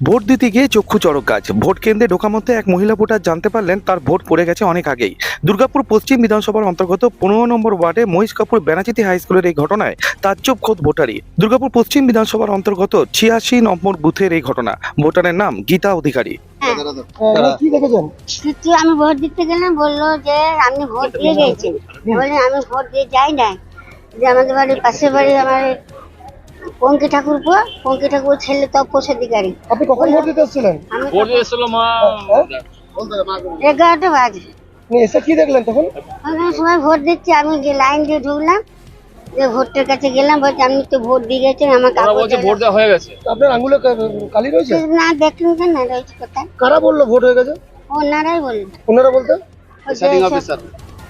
Vote দিতে গিয়ে চক্ষু চড়ক গাছ। ভোট কেন্দ্রে ঢোকা মধ্যে এক মহিলা ভোটার জানতে পারলেন তার ভোট পড়ে গেছে অনেক আগেই। দুর্গাপুর পশ্চিম বিধানসভার অন্তর্গত 15 নম্বর ওয়ার্ডে মহিষ কাপুর ব্যানাচিতি হাই স্কুলের এই ঘটনায় তাজ্জব খোদ ভোটারই। দুর্গাপুর পশ্চিম বিধানসভার অন্তর্গত 86 নম্বর বুথের এই ঘটনা। ভোটারের নাম গীতা অধিকারী। কি দেখেছেন? কিছু আমি ভোট দিতে গেলাম, বললো যে আপনি ভোট দিয়ে গেছেন। বললেন আমি ভোট দিয়ে যাই না, যে আমাদের বাড়ির পাশের বাড়ি আমার পঙ্কি ঠাকুর ছেলে তপস অধিকারী। আপনি কখন ভোট দিতে এসেছিলেন? আমি ভোট দিয়েছিল মা 11টা বাজে আপনি এসে কি দেখলেন তখন? ওখানে সময় ভোট দিচ্ছি, আমি যে লাইন দিয়ে ঢুকলাম, যে ভোটের কাছে গেলাম, বলছে আপনি তো ভোট দিয়ে গেছেন, আমার ওরা বলছে ভোট দেওয়া হয়ে গেছে। আপনার আঙ্গুলে কালি রয়েছে? না দেখলেন কেন না রয়েছে কোথায়? কারা বললো ভোট হয়ে গেছে? ওনারাই বললেন। ওনারা বলতে?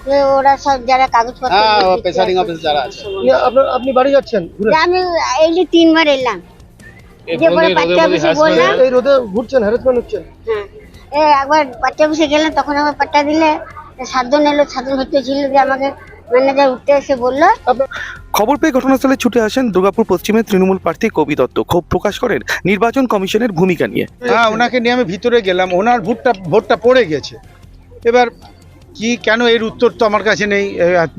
যে ওরা সব যারা কাগজপত্র প্রেসারিং অফিস যারা আছে। আপনি বাড়ি যাচ্ছেন ঘুরে? আমি এই যে 3বার এলাম, যে পরে পার্টি অফিসে বললাম, এই রোদে ঘুরছেন, হ্যারাসমেন্ট হচ্ছেন? হ্যাঁ একবার পার্টি অফিসে গেলাম, তখন আমার পাট্টা দিলে 7 জন এলো, 7 জন ভেতরে ছিল, যে আমাকে ম্যানেজার উঠতে এসে বললো। খবর পেয়ে ঘটনাস্থলে ছুটে আসেন দুর্গাপুর পশ্চিমের তৃণমূল প্রার্থী কবি দত্ত। ক্ষোভ প্রকাশ করেন নির্বাচন কমিশনের ভূমিকা নিয়ে। হ্যাঁ, ওনাকে নিয়ে আমি ভিতরে গেলাম, ওনার ভোটটা পড়ে গেছে। এবার কি কেন এর উত্তর তো আমার কাছে নেই,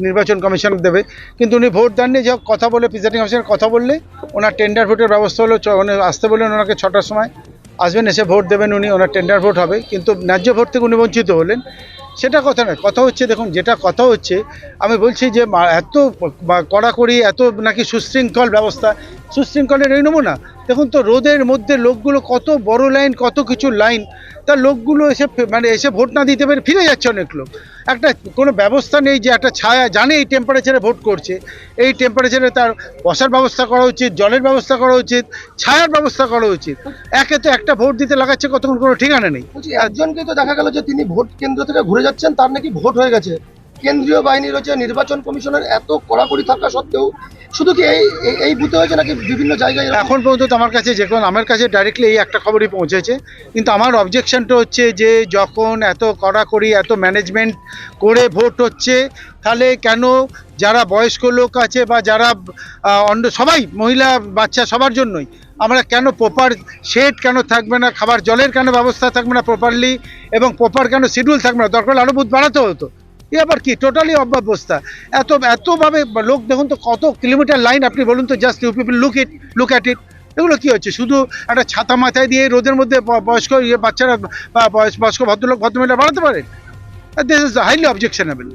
নির্বাচন কমিশন দেবে। কিন্তু উনি ভোট দেননি, যে কথা বলে প্রিসাইডিং অফিসারের কথা বললে ওনার টেন্ডার ভোটের ব্যবস্থা হলো। উনি আসতে বললেন, ওনাকে 6টার সময় আসবেন, এসে ভোট দেবেন উনি, ওনার টেন্ডার ভোট হবে। কিন্তু ন্যায্য ভোট থেকে উনি বঞ্চিত হলেন, সেটা কথা নয়। কথা হচ্ছে, দেখুন যেটা কথা হচ্ছে, আমি বলছি যে এত কড়াকড়ি, এত নাকি সুশৃঙ্খল ব্যবস্থা, সুশৃঙ্খলের এই নমুনা। দেখুন তো, রোদের মধ্যে লোকগুলো কত বড় লাইন, কত কিছু লাইন, তার লোকগুলো এসে ভোট না দিতে পেরে ফিরে যাচ্ছে অনেক লোক। একটা কোনো ব্যবস্থা নেই, যে একটা ছায়া জানে এই টেম্পারেচারে ভোট করছে, এই টেম্পারেচারে তার বসার ব্যবস্থা করা উচিত, জলের ব্যবস্থা করা উচিত, ছায়ার ব্যবস্থা করা উচিত। একে তো একটা ভোট দিতে লাগাচ্ছে কতক্ষণ, কোনো ঠিকানা নেই। একজনকে তো দেখা গেল যে তিনি ভোট কেন্দ্র থেকে ঘুরে যাচ্ছেন, তার নাকি ভোট হয়ে গেছে। কেন্দ্রীয় বাহিনী রয়েছে, নির্বাচন কমিশনের এত কড়াকড়ি থাকা সত্ত্বেও শুধু কি এই বুথে হয়েছে নাকি বিভিন্ন জায়গায়? এখন পর্যন্ত আমার কাছে আমার কাছে ডাইরেক্টলি এই একটা খবরই পৌঁছেছে। কিন্তু আমার অবজেকশনটা হচ্ছে যে যখন এত কড়াকড়ি, এত ম্যানেজমেন্ট করে ভোট হচ্ছে, তাহলে কেন যারা বয়স্ক লোক আছে বা যারা অন্য সবাই, মহিলা বাচ্চা সবার জন্যই, আমরা কেন প্রপার শেড কেন থাকবে না, খাবার জলের কেন ব্যবস্থা থাকবে না প্রপারলি, এবং প্রপার কেন শিডিউল থাকবে না? দরকার আরও বুথ বাড়াতে হতো। এ আবার কি টোটালি অব্যবস্থা। এতভাবে লোক, দেখুন তো কত কিলোমিটার লাইন, আপনি বলুন তো, just you people look at it. এগুলো কি হচ্ছে? শুধু একটা ছাতা মাথায় দিয়ে রোদের মধ্যে বয়স্ক বাচ্চারা বা বয়স্ক ভদ্রলোক ভদ্রমহিলা বাড়াতে পারে? This is highly objectionable.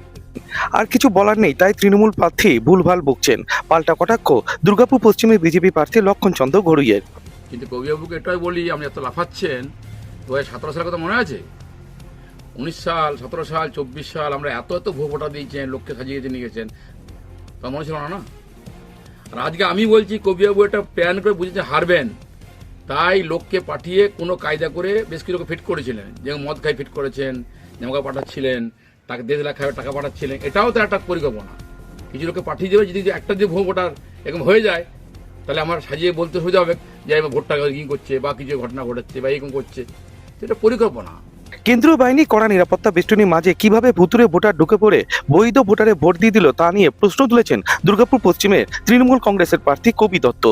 আর কিছু বলার নেই, তাই তৃণমূল প্রার্থী ভুলভাল বকছেন। পাল্টা কটাক্ষ দুর্গাপুর পশ্চিমের বিজেপি প্রার্থী লক্ষণ চন্দ্র ঘড়ুইয়ের। কিন্তু কবিবাবুকে এটাই বলি, আপনি এত লাফাচ্ছেন, 2017 সালের কথা মনে আছে? 19 সাল, 17 সাল, 24 সাল আমরা এত ভুয়ো ভোটার দিয়েছেন, লোককে সাজিয়ে নিয়ে গেছেন, তা মনে ছিল না? আর আজকে আমি বলছি, কবিবাবু এটা প্ল্যান করে বুঝেছে হারবেন, তাই লোককে পাঠিয়ে কোনো কায়দা করে বেশ কিছু লোক ফিট করেছিলেন, যেমন মদ খাই ফিট করেছেন, জামা পাঠাচ্ছিলেন, টাকা 1.5 লাখ টাকা পাঠাচ্ছিলেন। এটাও তো একটা পরিকল্পনা। কিছু লোককে পাঠিয়ে দেবে, যদি একটা যে ভুয়ো ভোটার এরকম হয়ে যায়, তাহলে আমার সাজিয়ে বলতে সোজা হবে যে ভোটটা কি করছে বা কিছু ঘটনা ঘটাচ্ছে বা এরকম করছে। এটা পরিকল্পনা। কেন্দ্রীয় বাহিনী কড়া নিরাপত্তা বেষ্টনীর মাঝে কিভাবে ভুতুরে ভোটার ঢুকে পড়ে বৈধ ভোটারে ভোট দিয়ে দিল, তা নিয়ে প্রশ্ন তুলেছেন দুর্গাপুর পশ্চিমের তৃণমূল কংগ্রেসের প্রার্থী কবি দত্ত।